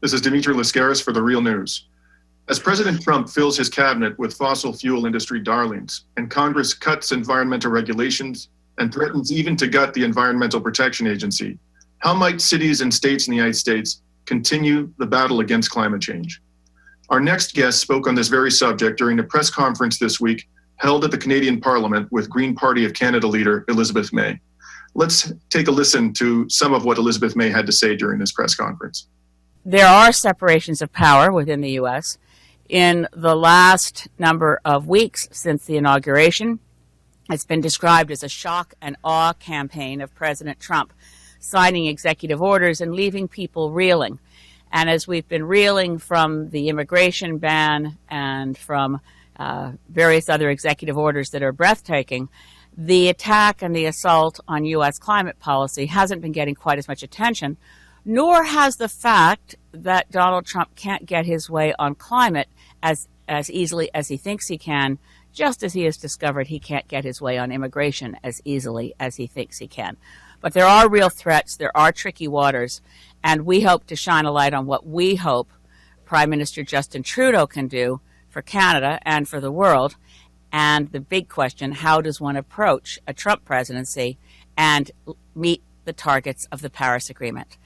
This is Dimitri Lascaris for The Real News. As President Trump fills his cabinet with fossil fuel industry darlings and Congress cuts environmental regulations and threatens even to gut the Environmental Protection Agency, how might cities and states in the United States continue the battle against climate change? Our next guest spoke on this very subject during a press conference this week held at the Canadian Parliament with Green Party of Canada leader Elizabeth May. Let's take a listen to some of what Elizabeth May had to say during this press conference. There are separations of power within the U.S. In the last number of weeks since the inauguration, it's been described as a shock and awe campaign of President Trump, signing executive orders and leaving people reeling. And as we've been reeling from the immigration ban and from various other executive orders that are breathtaking, the attack and the assault on U.S. climate policy hasn't been getting quite as much attention, nor has the fact that Donald Trump can't get his way on climate as easily as he thinks he can, just as he has discovered he can't get his way on immigration as easily as he thinks he can. But there are real threats, there are tricky waters, and we hope to shine a light on what we hope Prime Minister Justin Trudeau can do for Canada and for the world. And the big question, how does one approach a Trump presidency and meet the targets of the Paris Agreement?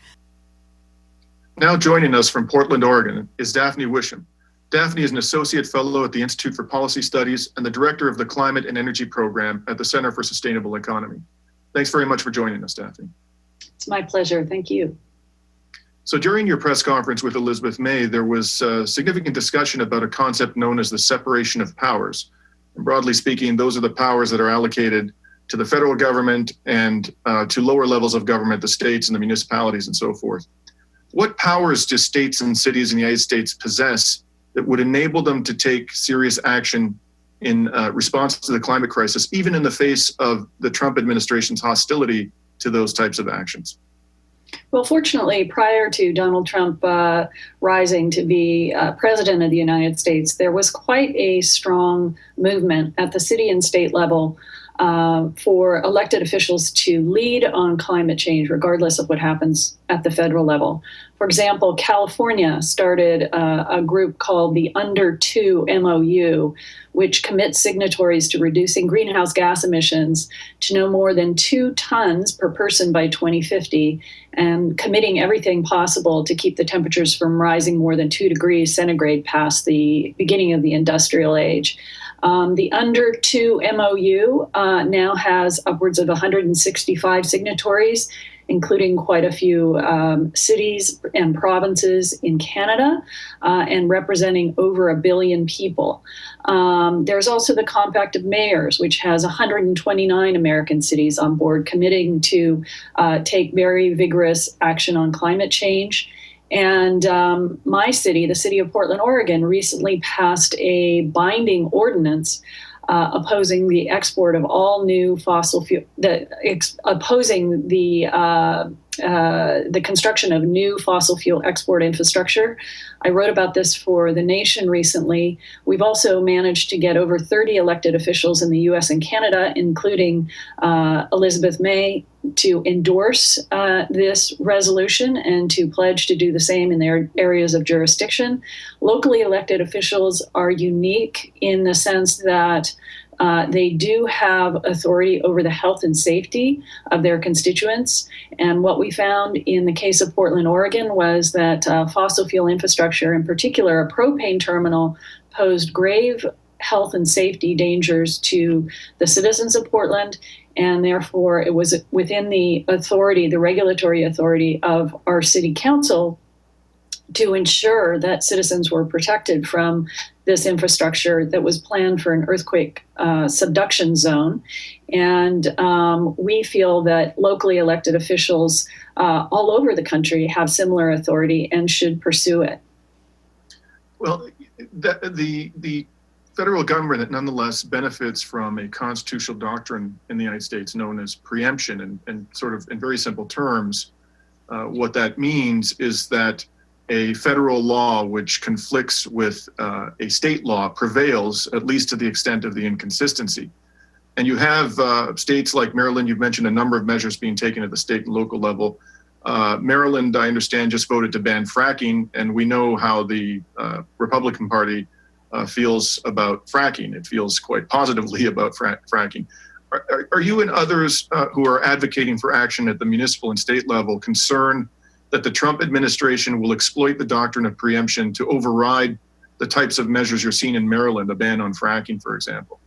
Now joining us from Portland, Oregon, is Daphne Wysham. Daphne is an associate fellow at the Institute for Policy Studies and the director of the Climate and Energy Program at the Center for Sustainable Economy. Thanks very much for joining us, Daphne. It's my pleasure. Thank you. So during your press conference with Elizabeth May, there was significant discussion about a concept known as the separation of powers. And broadly speaking, those are the powers that are allocated to the federal government and to lower levels of government, the states and the municipalities and so forth. What powers do states and cities in the United States possess that would enable them to take serious action in response to the climate crisis, even in the face of the Trump administration's hostility to those types of actions? Well, fortunately, prior to Donald Trump rising to be president of the United States, there was quite a strong movement at the city and state level for elected officials to lead on climate change, regardless of what happens at the federal level. For example, California started a group called the Under 2 MOU, which commits signatories to reducing greenhouse gas emissions to no more than 2 tons per person by 2050, and committing everything possible to keep the temperatures from rising more than 2 degrees centigrade past the beginning of the industrial age. The Under 2 MOU now has upwards of 165 signatories, including quite a few cities and provinces in Canada, and representing over 1 billion people. There's also the Compact of Mayors, which has 129 American cities on board committing to take very vigorous action on climate change. And my city, the city of Portland, Oregon, recently passed a binding ordinance opposing the export of all new fossil fuel, opposing the construction of new fossil fuel export infrastructure. I wrote about this for The Nation recently. We've also managed to get over 30 elected officials in the U.S. and Canada, including Elizabeth May, to endorse this resolution and to pledge to do the same in their areas of jurisdiction. Locally elected officials are unique in the sense that they do have authority over the health and safety of their constituents. And what we found in the case of Portland, Oregon, was that fossil fuel infrastructure, in particular a propane terminal, posed grave health and safety dangers to the citizens of Portland. And therefore, it was within the authority, the regulatory authority of our city council to ensure that citizens were protected from this infrastructure that was planned for an earthquake subduction zone. And we feel that locally elected officials all over the country have similar authority and should pursue it. Well, the federal government nonetheless benefits from a constitutional doctrine in the United States known as preemption. And sort of in very simple terms, what that means is that a federal law which conflicts with a state law prevails, at least to the extent of the inconsistency. And you have states like Maryland, you've mentioned a number of measures being taken at the state and local level Maryland, I understand, just voted to ban fracking, and we know how the Republican Party feels about fracking. It feels quite positively about fracking. Are you and others who are advocating for action at the municipal and state level concerned that the Trump administration will exploit the doctrine of preemption to override the types of measures you're seeing in Maryland, a ban on fracking, for example?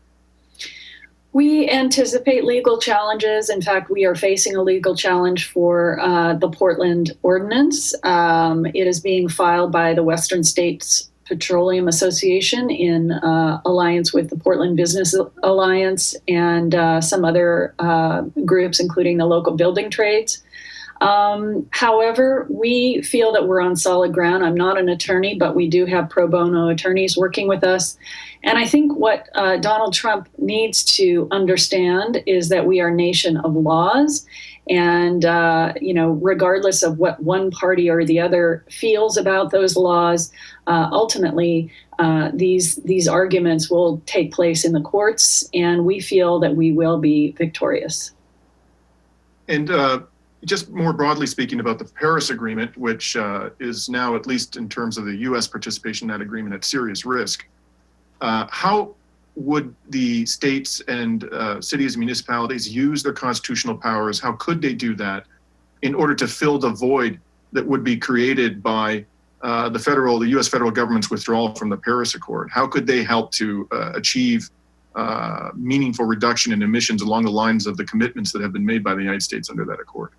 We anticipate legal challenges. In fact, we are facing a legal challenge for the Portland Ordinance. It is being filed by the Western States Petroleum Association in alliance with the Portland Business Alliance and some other groups, including the local building trades. However, we feel that we're on solid ground. I'm not an attorney, but we do have pro bono attorneys working with us. And I think what Donald Trump needs to understand is that we are a nation of laws. And, regardless of what one party or the other feels about those laws, ultimately, these arguments will take place in the courts, and we feel that we will be victorious. And just more broadly speaking about the Paris Agreement, which is now, at least in terms of the U.S. participation in that agreement, at serious risk, how would the states and cities and municipalities use their constitutional powers? How could they do that in order to fill the void that would be created by the U.S. federal government's withdrawal from the Paris Accord? How could they help to achieve meaningful reduction in emissions along the lines of the commitments that have been made by the United States under that accord?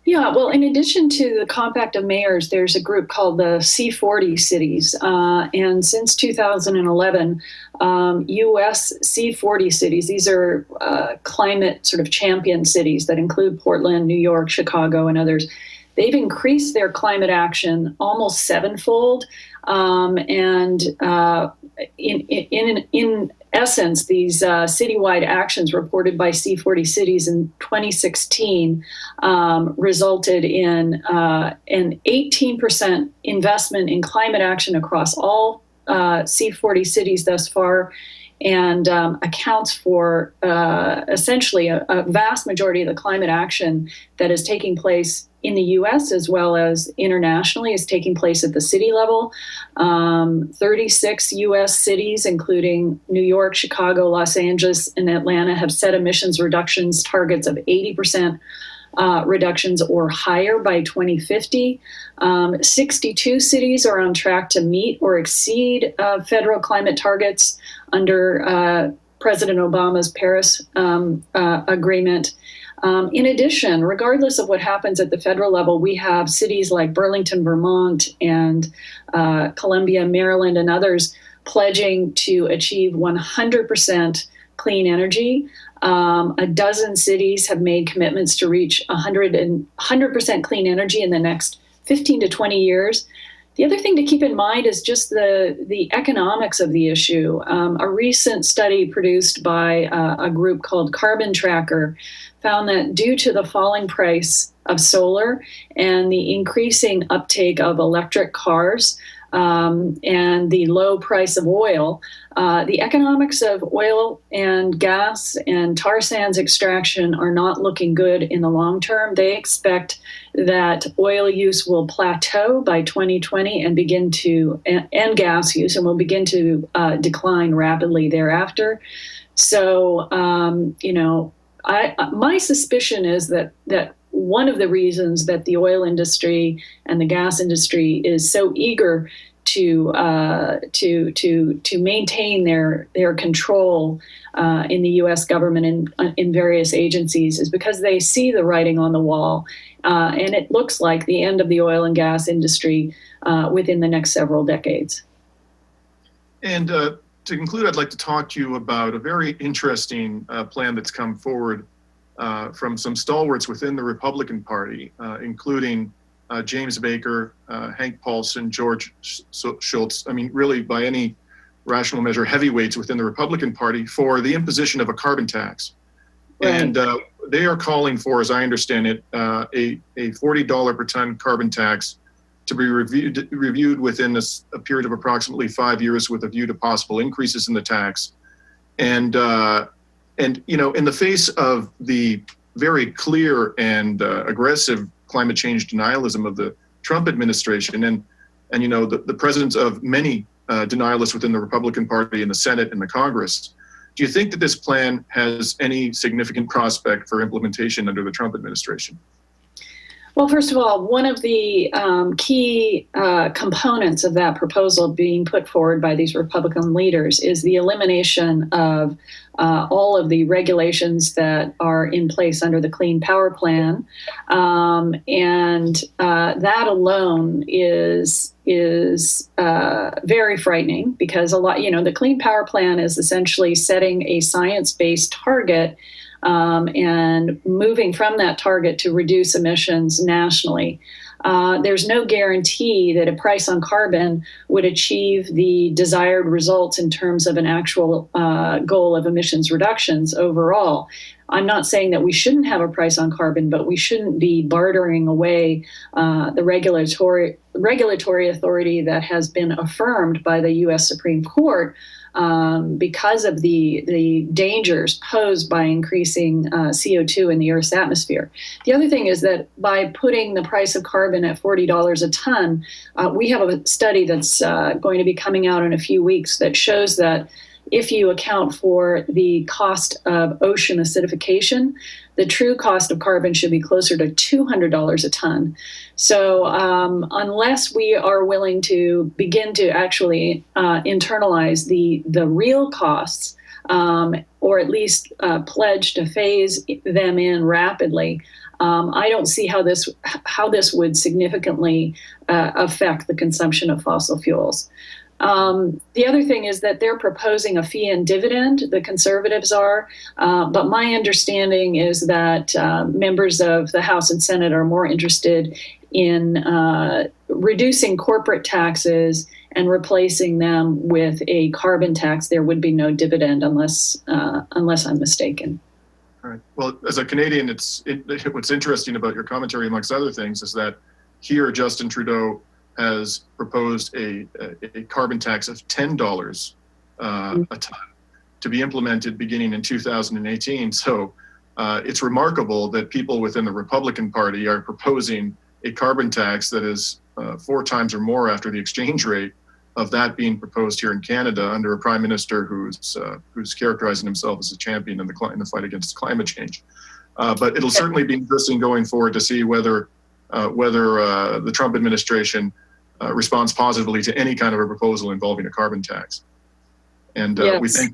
Yeah, well, in addition to the Compact of Mayors, there's a group called the C40 cities. And since 2011, U.S. C40 cities, these are climate sort of champion cities that include Portland, New York, Chicago, and others. They've increased their climate action almost sevenfold. In essence, these citywide actions reported by C40 cities in 2016 resulted in an 18% investment in climate action across all C40 cities thus far, and accounts for essentially a vast majority of the climate action that is taking place in the U.S. as well as internationally is taking place at the city level. 36 U.S. cities, including New York, Chicago, Los Angeles, and Atlanta, have set emissions reductions targets of 80% reductions or higher by 2050. 62 cities are on track to meet or exceed federal climate targets under President Obama's Paris Agreement. In addition, regardless of what happens at the federal level, we have cities like Burlington, Vermont, and Columbia, Maryland, and others pledging to achieve 100% clean energy. A dozen cities have made commitments to reach 100% clean energy in the next 15 to 20 years. The other thing to keep in mind is just the economics of the issue. A recent study produced by a group called Carbon Tracker found that due to the falling price of solar and the increasing uptake of electric cars and the low price of oil, the economics of oil and gas and tar sands extraction are not looking good in the long term. They expect that oil use will plateau by 2020 and and gas use and will begin to decline rapidly thereafter. So, my suspicion is that one of the reasons that the oil industry and the gas industry is so eager to maintain their control in the U.S. government and in various agencies is because they see the writing on the wall, and it looks like the end of the oil and gas industry within the next several decades. And to conclude, I'd like to talk to you about a very interesting plan that's come forward from some stalwarts within the Republican Party, including James Baker, Hank Paulson, George Shultz. I mean, really, by any rational measure, heavyweights within the Republican Party for the imposition of a carbon tax. Right. And they are calling for, as I understand it, a $40 per ton carbon tax to be reviewed within a period of approximately 5 years with a view to possible increases in the tax. And in the face of the very clear and aggressive climate change denialism of the Trump administration, and the presence of many denialists within the Republican Party in the Senate and the Congress. Do you think that this plan has any significant prospect for implementation under the Trump administration? Well, first of all, one of the key components of that proposal being put forward by these Republican leaders is the elimination of all of the regulations that are in place under the Clean Power Plan. And that alone is very frightening, because the Clean Power Plan is essentially setting a science-based target and moving from that target to reduce emissions nationally. There's no guarantee that a price on carbon would achieve the desired results in terms of an actual goal of emissions reductions overall. I'm not saying that we shouldn't have a price on carbon, but we shouldn't be bartering away the regulatory authority that has been affirmed by the U.S. Supreme Court because of the dangers posed by increasing CO2 in the Earth's atmosphere. The other thing is that by putting the price of carbon at $40 a ton, we have a study that's going to be coming out in a few weeks that shows that if you account for the cost of ocean acidification, the true cost of carbon should be closer to $200 a ton. So unless we are willing to begin to actually internalize the real costs, or at least pledge to phase them in rapidly, I don't see how this would significantly affect the consumption of fossil fuels. The other thing is that they're proposing a fee and dividend, the conservatives are, but my understanding is that members of the House and Senate are more interested in reducing corporate taxes and replacing them with a carbon tax. There would be no dividend unless I'm mistaken. All right. Well, as a Canadian, what's interesting about your commentary, amongst other things, is that here Justin Trudeau has proposed a carbon tax of $10 a ton to be implemented beginning in 2018. So it's remarkable that people within the Republican Party are proposing a carbon tax that is 4 times or more after the exchange rate of that being proposed here in Canada under a prime minister who's characterizing himself as a champion in the fight against climate change. But it'll certainly be interesting going forward to see whether the Trump administration responds positively to any kind of a proposal involving a carbon tax. And yes. We think,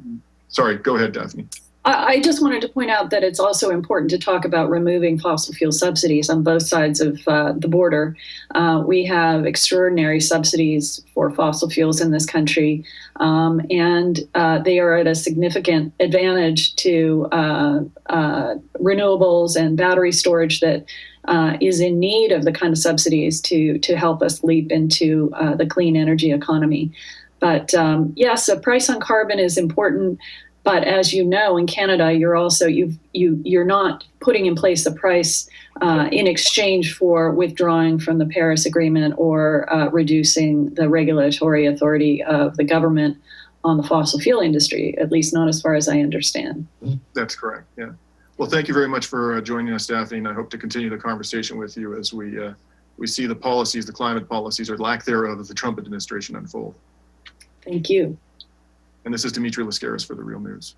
sorry, go ahead, Daphne. I just wanted to point out that it's also important to talk about removing fossil fuel subsidies on both sides of the border. We have extraordinary subsidies for fossil fuels in this country, and they are at a significant advantage to renewables and battery storage that is in need of the kind of subsidies to help us leap into the clean energy economy. But yes, a price on carbon is important. But as you know, in Canada, you're not putting in place a price in exchange for withdrawing from the Paris Agreement or reducing the regulatory authority of the government on the fossil fuel industry, at least not as far as I understand. That's correct, yeah. Well, thank you very much for joining us, Daphne, and I hope to continue the conversation with you as we see the policies, the climate policies, or lack thereof, of the Trump administration unfold. Thank you. And this is Dimitri Lascaris for The Real News.